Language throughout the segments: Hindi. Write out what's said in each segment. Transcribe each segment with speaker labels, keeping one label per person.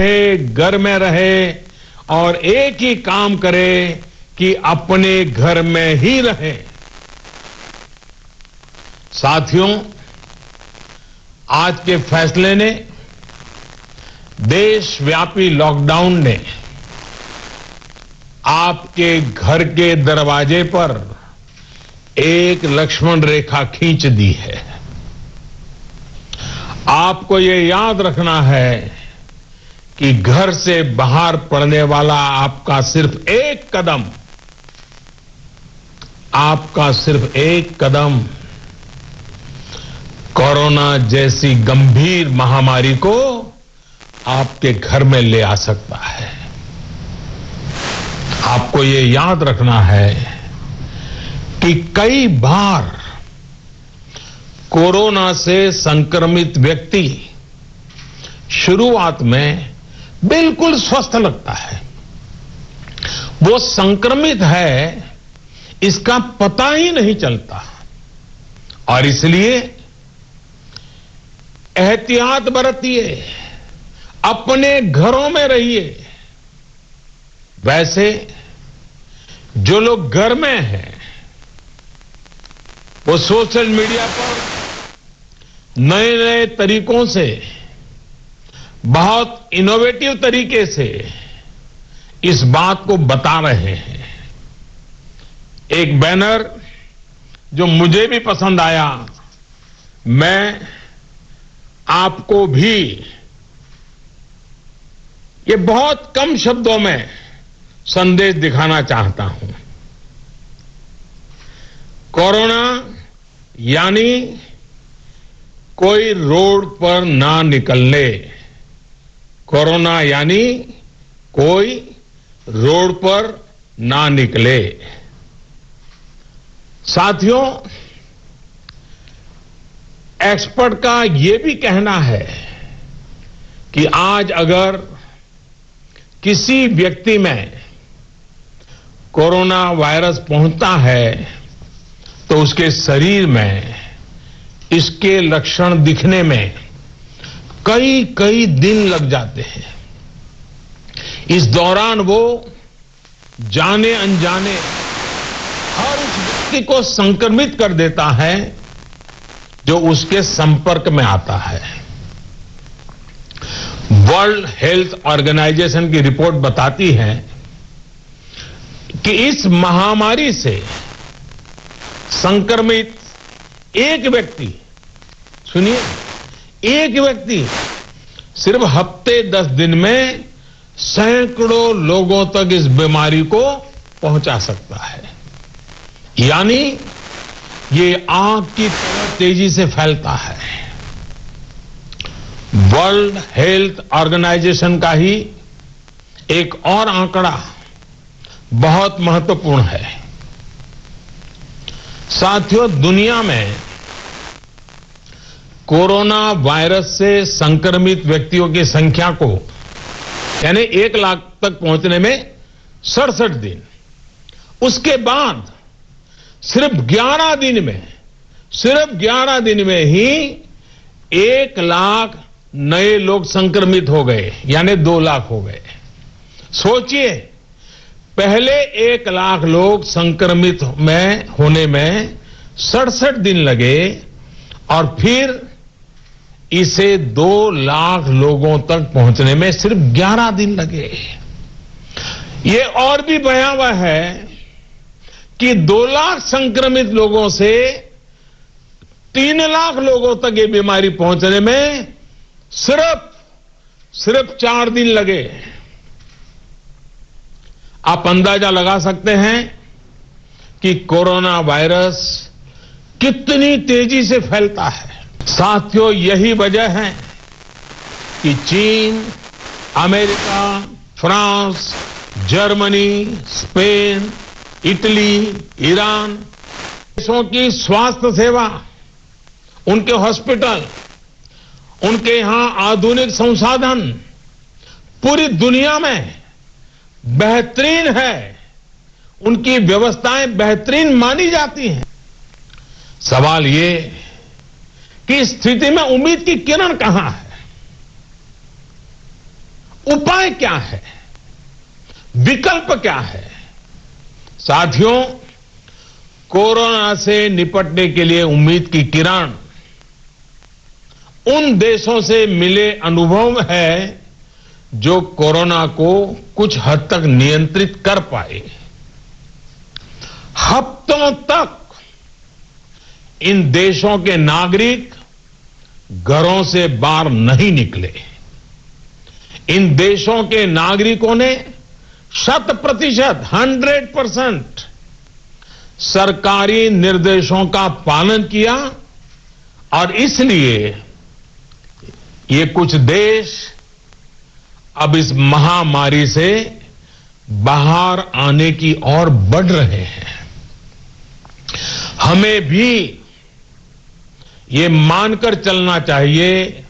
Speaker 1: घर में रहे और एक ही काम करे कि अपने घर में ही रहे। साथियों, आज के फैसले ने, देशव्यापी लॉकडाउन ने आपके घर के दरवाजे पर एक लक्ष्मण रेखा खींच दी है। आपको ये याद रखना है कि घर से बाहर पड़ने वाला आपका सिर्फ एक कदम कोरोना जैसी गंभीर महामारी को आपके घर में ले आ सकता है। आपको ये याद रखना है कि कई बार कोरोना से संक्रमित व्यक्ति शुरुआत में बिल्कुल स्वस्थ लगता है। वो संक्रमित है इसका पता ही नहीं चलता और इसलिए एहतियात बरतिए, अपने घरों में रहिए। वैसे जो लोग घर में हैं वो सोशल मीडिया पर नए नए तरीकों से, बहुत इनोवेटिव तरीके से इस बात को बता रहे हैं। एक बैनर जो मुझे भी पसंद आया, मैं आपको भी ये बहुत कम शब्दों में संदेश दिखाना चाहता हूं। कोरोना यानी कोई रोड पर ना निकलने। कोरोना यानी कोई रोड पर ना निकले। साथियों, एक्सपर्ट का यह भी कहना है कि आज अगर किसी व्यक्ति में कोरोना वायरस पहुंचता है तो उसके शरीर में इसके लक्षण दिखने में कई दिन लग जाते हैं। इस दौरान वो जाने अनजाने हर उस व्यक्ति को संक्रमित कर देता है जो उसके संपर्क में आता है। वर्ल्ड हेल्थ ऑर्गेनाइजेशन की रिपोर्ट बताती है कि इस महामारी से संक्रमित एक व्यक्ति, सुनिए, एक व्यक्ति सिर्फ हफ्ते 10 दिन में सैकड़ों लोगों तक इस बीमारी को पहुंचा सकता है। यानी ये आग की तरह तेजी से फैलता है। वर्ल्ड हेल्थ ऑर्गेनाइजेशन का ही एक और आंकड़ा बहुत महत्वपूर्ण है। साथियों, दुनिया में कोरोना वायरस से संक्रमित व्यक्तियों की संख्या को, यानी 1 लाख तक पहुंचने में 67 दिन, उसके बाद सिर्फ 11 दिन में ही 1 लाख नए लोग संक्रमित हो गए, यानी 2 लाख हो गए। सोचिए, पहले 1 लाख लोग संक्रमित में होने में 67 दिन लगे और फिर इसे 2 लाख लोगों तक पहुंचने में सिर्फ 11 दिन लगे। ये और भी भयावह है कि 2 लाख संक्रमित लोगों से 3 लाख लोगों तक ये बीमारी पहुंचने में सिर्फ 4 दिन लगे। आप अंदाजा लगा सकते हैं कि कोरोना वायरस कितनी तेजी से फैलता है। साथियों, यही वजह है कि चीन, America, France, Germany, Spain, Italy, Iran देशों की स्वास्थ्य सेवा, उनके हॉस्पिटल, उनके यहां आधुनिक संसाधन पूरी दुनिया में बेहतरीन है। उनकी व्यवस्थाएं बेहतरीन मानी जाती हैं। सवाल ये कि इस स्थिति में उम्मीद की किरण कहां है उपाय क्या है, विकल्प क्या है? साथियों, कोरोना से निपटने के लिए उम्मीद की किरण उन देशों से मिले अनुभव है जो कोरोना को कुछ हद तक नियंत्रित कर पाए। हफ्तों तक इन देशों के नागरिक घरों से बाहर नहीं निकले। इन देशों के नागरिकों ने 100% सरकारी निर्देशों का पालन किया और इसलिए ये कुछ देश अब इस महामारी से बाहर आने की ओर बढ़ रहे हैं। हमें भी ये मानकर चलना चाहिए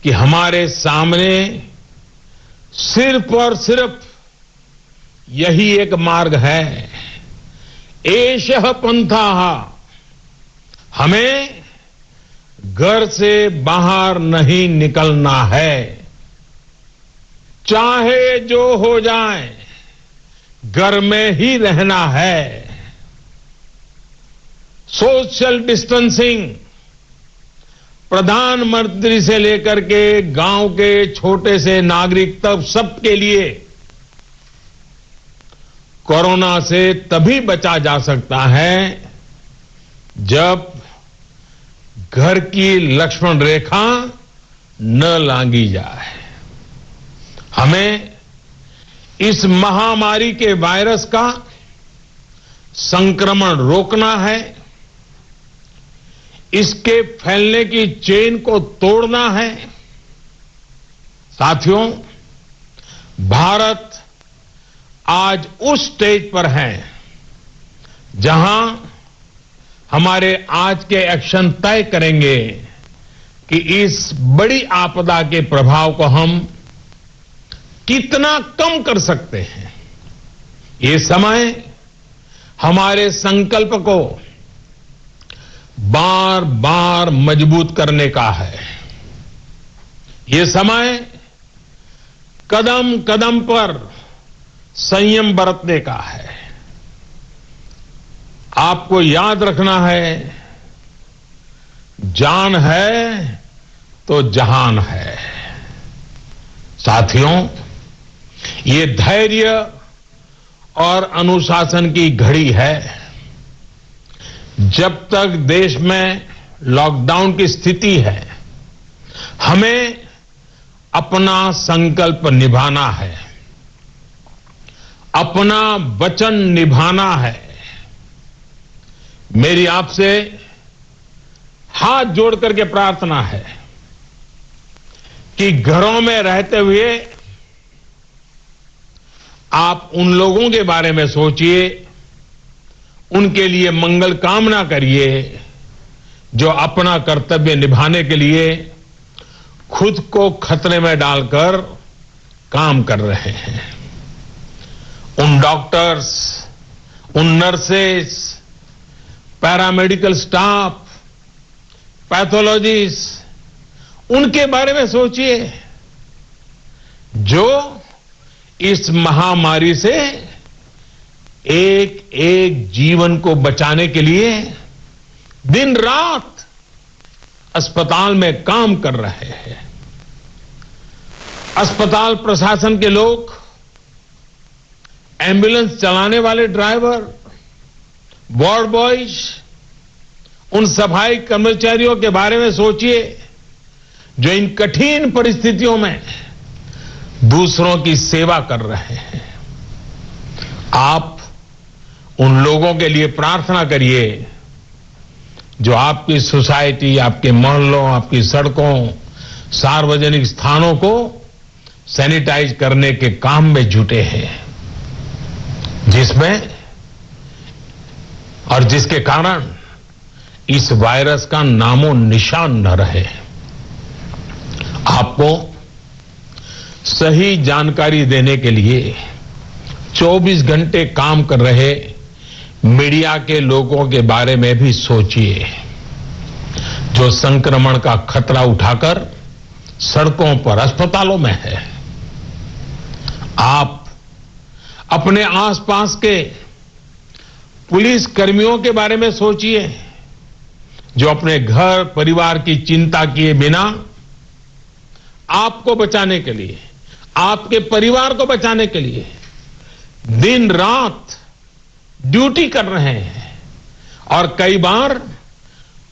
Speaker 1: कि हमारे सामने सिर्फ और सिर्फ यही एक मार्ग है, एषः पंथाः। हमें घर से बाहर नहीं निकलना है, चाहे जो हो जाए घर में ही रहना है। सोशल डिस्टेंसिंग प्रधानमंत्री से लेकर के गांव के छोटे से नागरिक तक सबके लिए कोरोना से तभी बचा जा सकता है जब घर की लक्ष्मण रेखा न लांघी जाए। हमें इस महामारी के वायरस का संक्रमण रोकना है, इसके फैलने की चेन को तोड़ना है। साथियों, भारत आज उस स्टेज पर है जहां हमारे आज के एक्शन तय करेंगे कि इस बड़ी आपदा के प्रभाव को हम कितना कम कर सकते हैं। ये समय हमारे संकल्प को बार बार मजबूत करने का है। ये समय कदम कदम पर संयम बरतने का है। आपको याद रखना है, जान है तो जहान है। साथियों, ये धैर्य और अनुशासन की घड़ी है। जब तक देश में लॉकडाउन की स्थिति है, हमें अपना संकल्प निभाना है, अपना वचन निभाना है। मेरी आपसे हाथ जोड़ करके प्रार्थना है कि घरों में रहते हुए आप उन लोगों के बारे में सोचिए, उनके लिए मंगल कामना करिए जो अपना कर्तव्य निभाने के लिए खुद को खतरे में डालकर काम कर रहे हैं। उन डॉक्टर्स, उन नर्सेस, पैरामेडिकल स्टाफ, पैथोलॉजिस्ट, उनके बारे में सोचिए जो इस महामारी से एक एक जीवन को बचाने के लिए दिन रात अस्पताल में काम कर रहे हैं। अस्पताल प्रशासन के लोग, एम्बुलेंस चलाने वाले ड्राइवर, वार्ड बॉयज, उन सफाई कर्मचारियों के बारे में सोचिए जो इन कठिन परिस्थितियों में दूसरों की सेवा कर रहे हैं। आप उन लोगों के लिए प्रार्थना करिए जो आपकी सोसाइटी, आपके मोहल्लों, आपकी सड़कों, सार्वजनिक स्थानों को सैनिटाइज करने के काम में जुटे हैं, जिसमें और जिसके कारण इस वायरस का नामो निशान न रहे। आपको सही जानकारी देने के लिए 24 घंटे काम कर रहे मीडिया के लोगों के बारे में भी सोचिए जो संक्रमण का खतरा उठाकर सड़कों पर, अस्पतालों में है। अपने आसपास के पुलिस कर्मियों के बारे में सोचिए, जो अपने घर परिवार की चिंता किए बिना आपको बचाने के लिए, आपके परिवार को बचाने के लिए दिन रात ड्यूटी कर रहे हैं और कई बार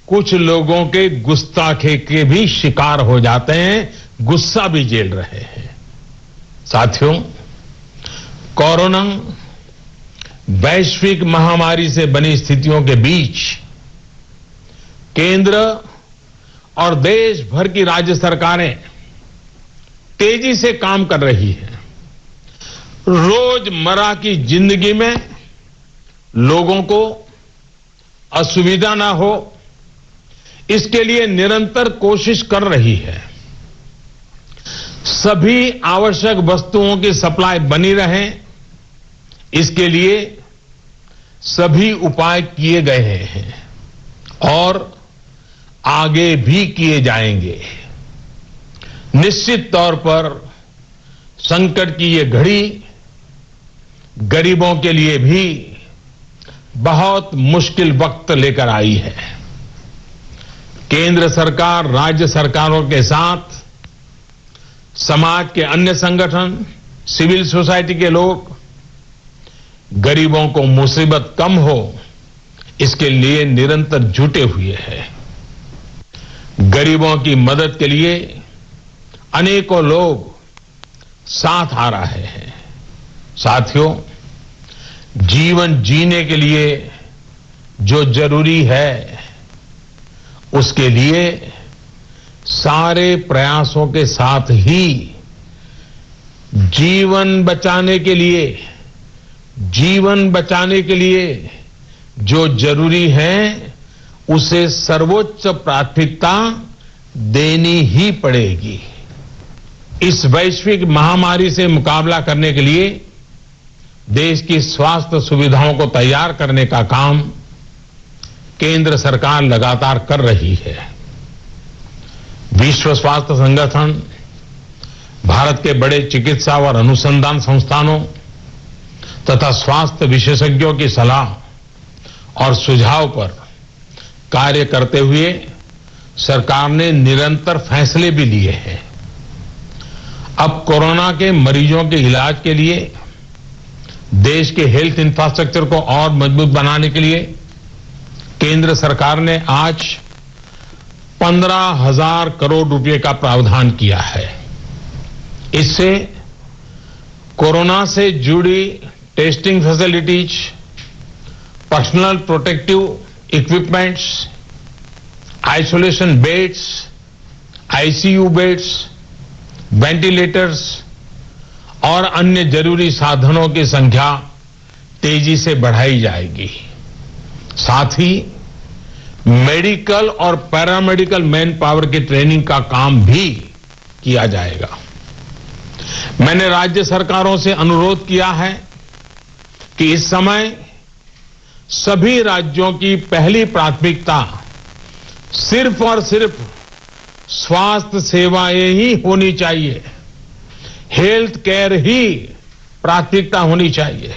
Speaker 1: कुछ लोगों के गुस्ताखी के भी शिकार हो जाते हैं, गुस्सा भी झेल रहे हैं। साथियों, कोरोना वैश्विक महामारी से बनी स्थितियों के बीच केंद्र और देश भर की राज्य सरकारें तेजी से काम कर रही हैं। रोजमर्रा की जिंदगी में लोगों को असुविधा ना हो, इसके लिए निरंतर कोशिश कर रही है। सभी आवश्यक वस्तुओं की सप्लाई बनी रहे, इसके लिए सभी उपाय किए गए हैं और आगे भी किए जाएंगे। निश्चित तौर पर संकट की ये घड़ी गरीबों के लिए भी बहुत मुश्किल वक्त लेकर आई है। केंद्र सरकार, राज्य सरकारों के साथ समाज के अन्य संगठन, सिविल सोसाइटी के लोग गरीबों को मुसीबत कम हो, इसके लिए निरंतर जुटे हुए हैं। गरीबों की मदद के लिए अनेकों लोग साथ आ रहे हैं। साथियों, जीवन जीने के लिए जो जरूरी है, उसके लिए सारे प्रयासों के साथ ही जीवन बचाने के लिए जो जरूरी है, उसे सर्वोच्च प्राथमिकता देनी ही पड़ेगी। इस वैश्विक महामारी से मुकाबला करने के लिए देश की स्वास्थ्य सुविधाओं को तैयार करने का काम केंद्र सरकार लगातार कर रही है। विश्व स्वास्थ्य संगठन, भारत के बड़े चिकित्सा और अनुसंधान संस्थानों तथा स्वास्थ्य विशेषज्ञों की सलाह और सुझाव पर कार्य करते हुए सरकार ने निरंतर फैसले भी लिए हैं। अब कोरोना के मरीजों के इलाज के लिए देश के हेल्थ इंफ्रास्ट्रक्चर को और मजबूत बनाने के लिए केंद्र सरकार ने आज 15,000 करोड़ रुपए का प्रावधान किया है। इससे कोरोना से जुड़ी testing facilities, personal protective equipments, isolation beds, ICU beds, ventilators और अन्य जरूरी साधनों की संख्या तेजी से बढ़ाई जाएगी। साथ ही मेडिकल और पैरामेडिकल मैन पावर की ट्रेनिंग का काम भी किया जाएगा। मैंने राज्य सरकारों से अनुरोध किया है कि इस समय सभी राज्यों की पहली प्राथमिकता सिर्फ और सिर्फ स्वास्थ्य सेवाएं ही होनी चाहिए, हेल्थ केयर ही प्राथमिकता होनी चाहिए।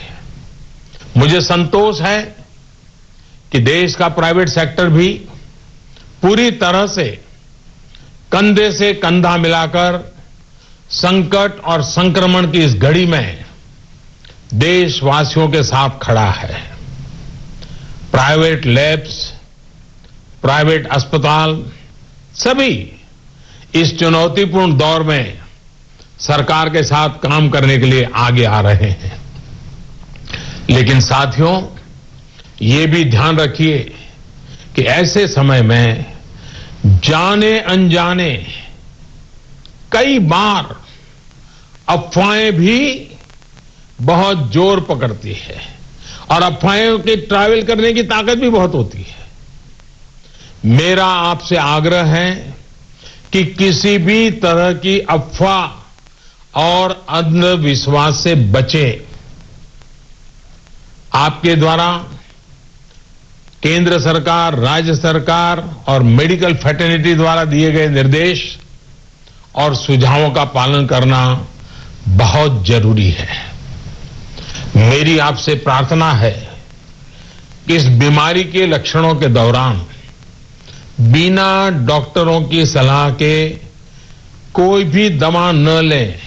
Speaker 1: मुझे संतोष है कि देश का प्राइवेट सेक्टर भी पूरी तरह से कंधे से कंधा मिलाकर संकट और संक्रमण की इस घड़ी में देशवासियों के साथ खड़ा है। प्राइवेट लैब्स, प्राइवेट अस्पताल सभी इस चुनौतीपूर्ण दौर में सरकार के साथ काम करने के लिए आगे आ रहे हैं। लेकिन साथियों, ये भी ध्यान रखिए कि ऐसे समय में जाने अनजाने कई बार अफवाहें भी बहुत जोर पकड़ती है और अफवाहों के ट्रैवल करने की ताकत भी बहुत होती है। मेरा आपसे आग्रह है कि किसी भी तरह की अफवाह और अंधविश्वास से बचें। आपके द्वारा केंद्र सरकार, राज्य सरकार और मेडिकल फ्रेटर्निटी द्वारा दिए गए निर्देश और सुझावों का पालन करना बहुत जरूरी है। मेरी आपसे प्रार्थना है कि इस बीमारी के लक्षणों के दौरान बिना डॉक्टरों की सलाह के कोई भी दवा न लें।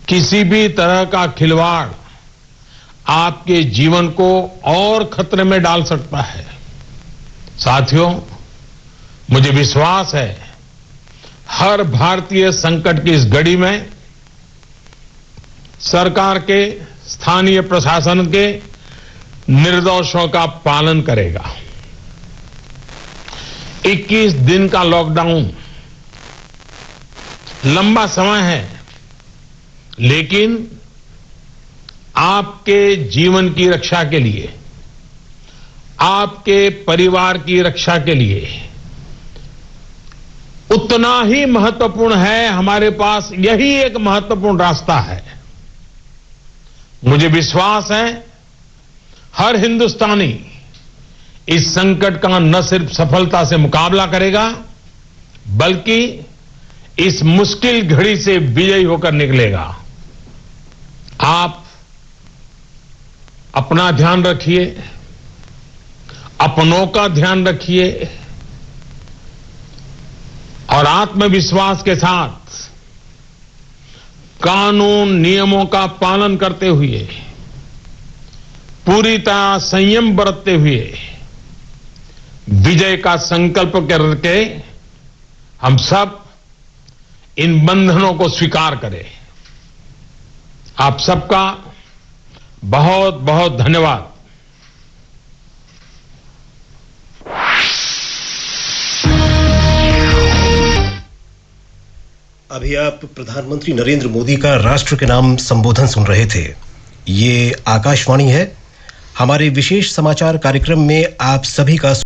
Speaker 1: किसी भी तरह का खिलवाड़ आपके जीवन को और खतरे में डाल सकता है। साथियों, मुझे विश्वास है हर भारतीय संकट की इस घड़ी में सरकार के, स्थानीय प्रशासन के निर्देशों का पालन करेगा। 21 दिन का लॉकडाउन लंबा समय है, लेकिन आपके जीवन की रक्षा के लिए, आपके परिवार की रक्षा के लिए उतना ही महत्वपूर्ण है। हमारे पास यही एक महत्वपूर्ण रास्ता है। मुझे विश्वास है हर हिंदुस्तानी इस संकट का न सिर्फ सफलता से मुकाबला करेगा, बल्कि इस मुश्किल घड़ी से विजयी होकर निकलेगा। आप अपना ध्यान रखिए, अपनों का ध्यान रखिए और आत्मविश्वास के साथ कानून नियमों का पालन करते हुए, पूरी तरह संयम बरतते हुए विजय का संकल्प करके हम सब इन बंधनों को स्वीकार करें। आप सबका बहुत बहुत धन्यवाद।
Speaker 2: अभी आप प्रधानमंत्री नरेंद्र मोदी का राष्ट्र के नाम संबोधन सुन रहे थे। ये आकाशवाणी है। हमारे विशेष समाचार कार्यक्रम में आप सभी का